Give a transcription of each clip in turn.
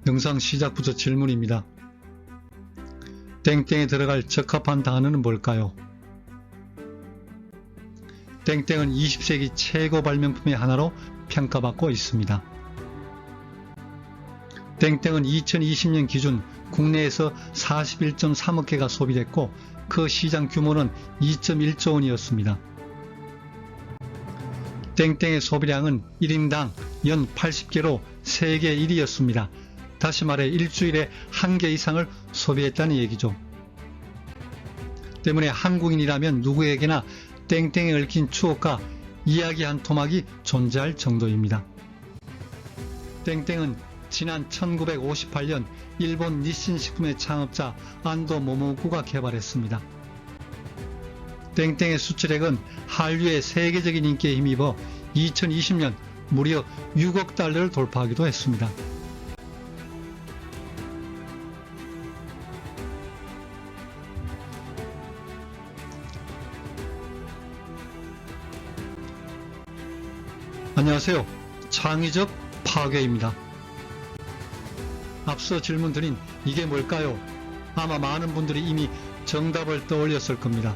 영상 시작부터 질문입니다. 땡땡에 들어갈 적합한 단어는 뭘까요? 땡땡은 20세기 최고 발명품의 하나로 평가받고 있습니다. 땡땡은 2020년 기준 국내에서 41.3억 개가 소비됐고 그 시장 규모는 2.1조 원이었습니다. 땡땡의 소비량은 1인당 연 80개로 세계 1위였습니다. 다시 말해 일주일에 1개 이상을 소비했다는 얘기죠. 때문에 한국인이라면 누구에게나 땡땡에 얽힌 추억과 이야기 한 토막이 존재할 정도입니다. 땡땡은 지난 1958년 일본 니신 식품의 창업자 안도 모모구가 개발했습니다. 땡땡의 수출액은 한류의 세계적인 인기에 힘입어 2020년 무려 6억 달러를 돌파하기도 했습니다. 안녕하세요. 창의적 파괴입니다. 앞서 질문 드린 이게 뭘까요? 아마 많은 분들이 이미 정답을 떠올렸을 겁니다.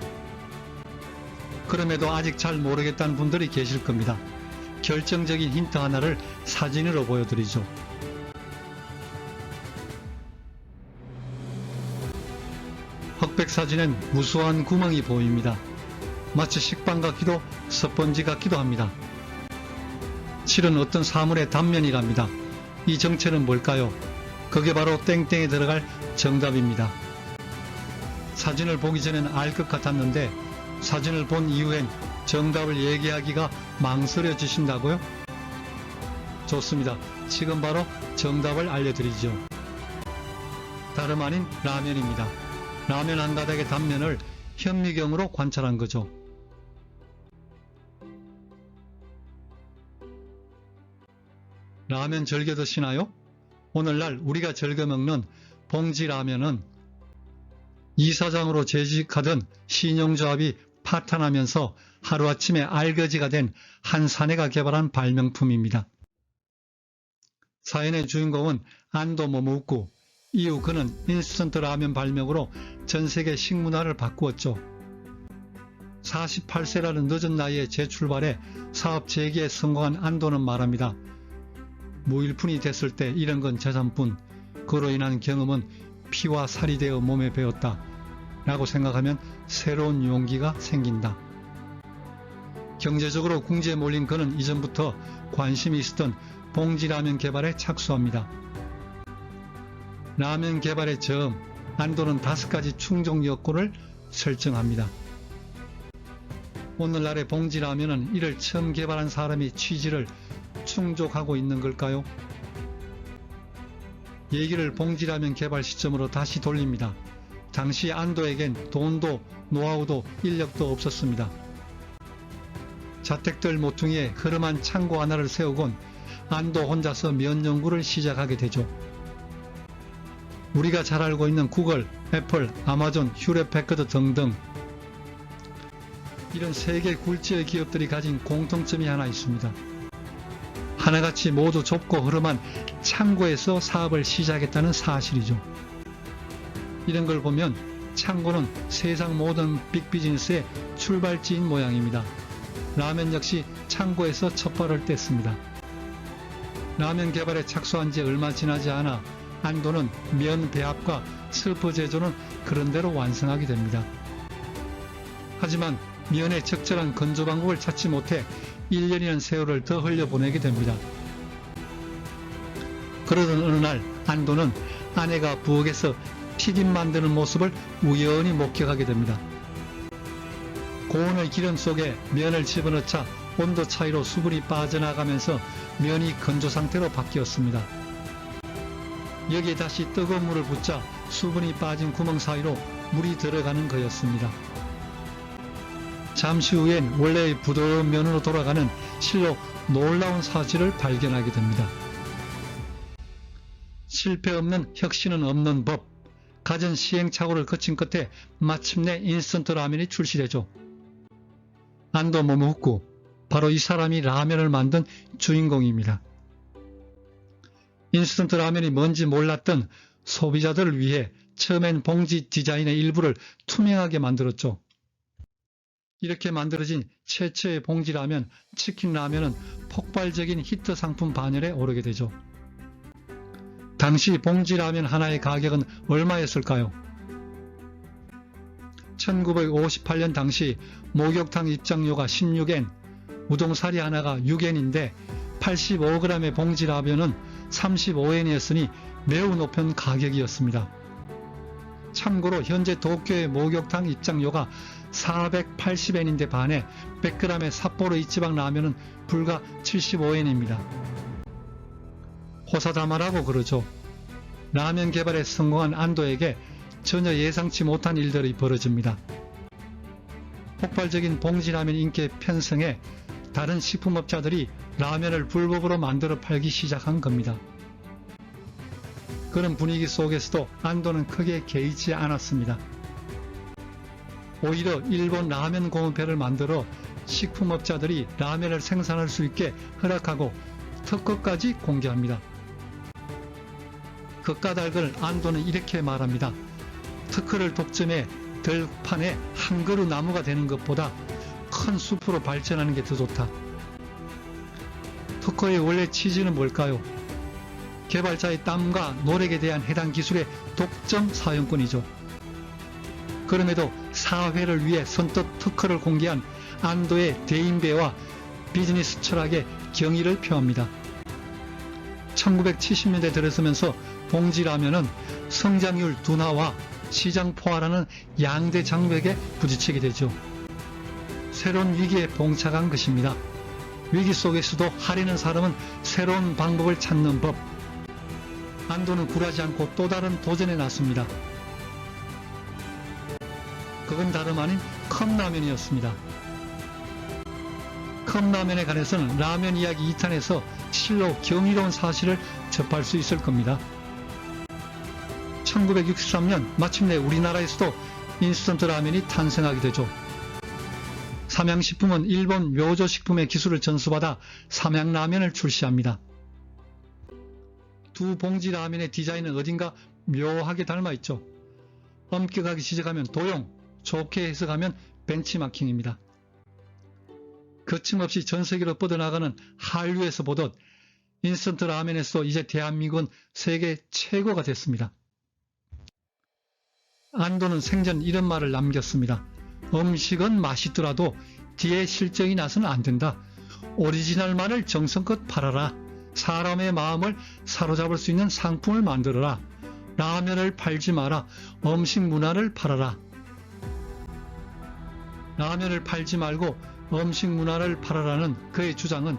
그럼에도 아직 잘 모르겠다는 분들이 계실 겁니다. 결정적인 힌트 하나를 사진으로 보여드리죠. 흑백 사진엔 무수한 구멍이 보입니다. 마치 식빵 같기도 스펀지 같기도 합니다. 실은 어떤 사물의 단면이랍니다. 이 정체는 뭘까요? 그게 바로 땡땡에 들어갈 정답입니다. 사진을 보기 전엔 알 것 같았는데 사진을 본 이후엔 정답을 얘기하기가 망설여지신다고요? 좋습니다. 지금 바로 정답을 알려드리죠. 다름 아닌 라면입니다. 라면 한 가닥의 단면을 현미경으로 관찰한 거죠. 라면 즐겨 드시나요? 오늘날 우리가 즐겨 먹는 봉지라면은 이사장으로 재직하던 신용조합이 파탄하면서 하루아침에 알거지가 된 한 사내가 개발한 발명품입니다. 사연의 주인공은 안도 모모우쿠. 이후 그는 인스턴트 라면 발명으로 전세계 식문화를 바꾸었죠. 48세라는 늦은 나이에 재출발해 사업 재기에 성공한 안도는 말합니다. 무일푼이 됐을 때 잃은 건 재산뿐, 그로 인한 경험은 피와 살이 되어 몸에 배었다 라고 생각하면 새로운 용기가 생긴다. 경제적으로 궁지에 몰린 그는 이전부터 관심이 있었던 봉지라면 개발에 착수합니다. 라면 개발의 처음, 안도는 5가지 충족 요건을 설정합니다. 오늘날의 봉지라면은 이를 처음 개발한 사람이 취지를 충족하고 있는 걸까요? 얘기를 봉지라면 개발 시점으로 다시 돌립니다. 당시 안도에겐 돈도 노하우도 인력도 없었습니다. 자택들 모퉁이에 흐름한 창고 하나를 세우곤 안도 혼자서 면 연구를 시작하게 되죠. 우리가 잘 알고 있는 구글, 애플, 아마존, 휴렛패커드 등등 이런 세계 굴지의 기업들이 가진 공통점이 하나 있습니다. 하나같이 모두 좁고 흐름한 창고에서 사업을 시작했다는 사실이죠. 이런 걸 보면 창고는 세상 모든 빅비즈니스의 출발지인 모양입니다. 라면 역시 창고에서 첫 발을 뗐습니다. 라면 개발에 착수한 지 얼마 지나지 않아 안도는 면 배합과 슬퍼 제조는 그런대로 완성하게 됩니다. 하지만 면의 적절한 건조 방법을 찾지 못해 1년이라는 세월을 더 흘려보내게 됩니다. 그러던 어느 날 안도는 아내가 부엌에서 튀김 만드는 모습을 우연히 목격하게 됩니다. 고온의 기름 속에 면을 집어넣자 온도 차이로 수분이 빠져나가면서 면이 건조 상태로 바뀌었습니다. 여기에 다시 뜨거운 물을 붓자 수분이 빠진 구멍 사이로 물이 들어가는 거였습니다. 잠시 후엔 원래의 부드러운 면으로 돌아가는 실로 놀라운 사실을 발견하게 됩니다. 실패 없는 혁신은 없는 법. 갖은 시행착오를 거친 끝에 마침내 인스턴트 라면이 출시되죠. 안도 모모후쿠, 바로 이 사람이 라면을 만든 주인공입니다. 인스턴트 라면이 뭔지 몰랐던 소비자들을 위해 처음엔 봉지 디자인의 일부를 투명하게 만들었죠. 이렇게 만들어진 최초의 봉지 라면, 치킨 라면은 폭발적인 히트 상품 반열에 오르게 되죠. 당시 봉지 라면 하나의 가격은 얼마였을까요? 1958년 당시 목욕탕 입장료가 16엔, 우동사리 하나가 6엔인데 85g의 봉지 라면은 35엔이었으니 매우 높은 가격이었습니다. 참고로 현재 도쿄의 목욕탕 입장료가 480엔인데 반해 100g의 삿포로 이치방 라면은 불과 75엔입니다. 호사다마라고 그러죠. 라면 개발에 성공한 안도에게 전혀 예상치 못한 일들이 벌어집니다. 폭발적인 봉지라면 인기에 편성해 다른 식품업자들이 라면을 불법으로 만들어 팔기 시작한 겁니다. 그런 분위기 속에서도 안도는 크게 개의치 않았습니다. 오히려 일본 라면 공업회를 만들어 식품업자들이 라면을 생산할 수 있게 허락하고 특허까지 공개합니다. 그 까닭을 안도는 이렇게 말합니다. 특허를 독점해 들판에 한 그루 나무가 되는 것보다 큰 숲으로 발전하는 게 더 좋다. 특허의 원래 취지는 뭘까요? 개발자의 땀과 노력에 대한 해당 기술의 독점 사용권이죠. 그럼에도 사회를 위해 선뜻 특허를 공개한 안도의 대인배와 비즈니스 철학에 경의를 표합니다. 1970년대 들어서면서 봉지라면은 성장률 둔화와 시장 포화라는 양대 장벽에 부딪히게 되죠. 새로운 위기에 봉착한 것입니다. 위기 속에서도 하려는 사람은 새로운 방법을 찾는 법. 안도는 굴하지 않고 또 다른 도전에 나섭니다. 그건 다름 아닌 컵라면이었습니다. 컵라면에 관해서는 라면 이야기 2탄에서 실로 경이로운 사실을 접할 수 있을 겁니다. 1963년 마침내 우리나라에서도 인스턴트 라면이 탄생하게 되죠. 삼양식품은 일본 묘조식품의 기술을 전수받아 삼양라면을 출시합니다. 두 봉지 라면의 디자인은 어딘가 묘하게 닮아있죠. 엄격하게 지적하면 도용, 좋게 해석하면 벤치마킹입니다. 거침없이 전세계로 뻗어나가는 한류에서 보듯 인스턴트 라면에서 이제 대한민국은 세계 최고가 됐습니다. 안도는 생전 이런 말을 남겼습니다. 음식은 맛있더라도 뒤에 실정이 나서는 안 된다. 오리지널만을 정성껏 팔아라. 사람의 마음을 사로잡을 수 있는 상품을 만들어라. 라면을 팔지 마라. 음식 문화를 팔아라. 라면을 팔지 말고 음식 문화를 팔아라는 그의 주장은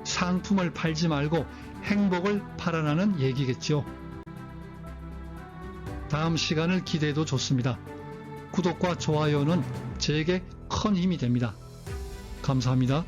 상품을 팔지 말고 행복을 팔아라는 얘기겠죠. 다음 시간을 기대해도 좋습니다. 구독과 좋아요는 제게 큰 힘이 됩니다. 감사합니다.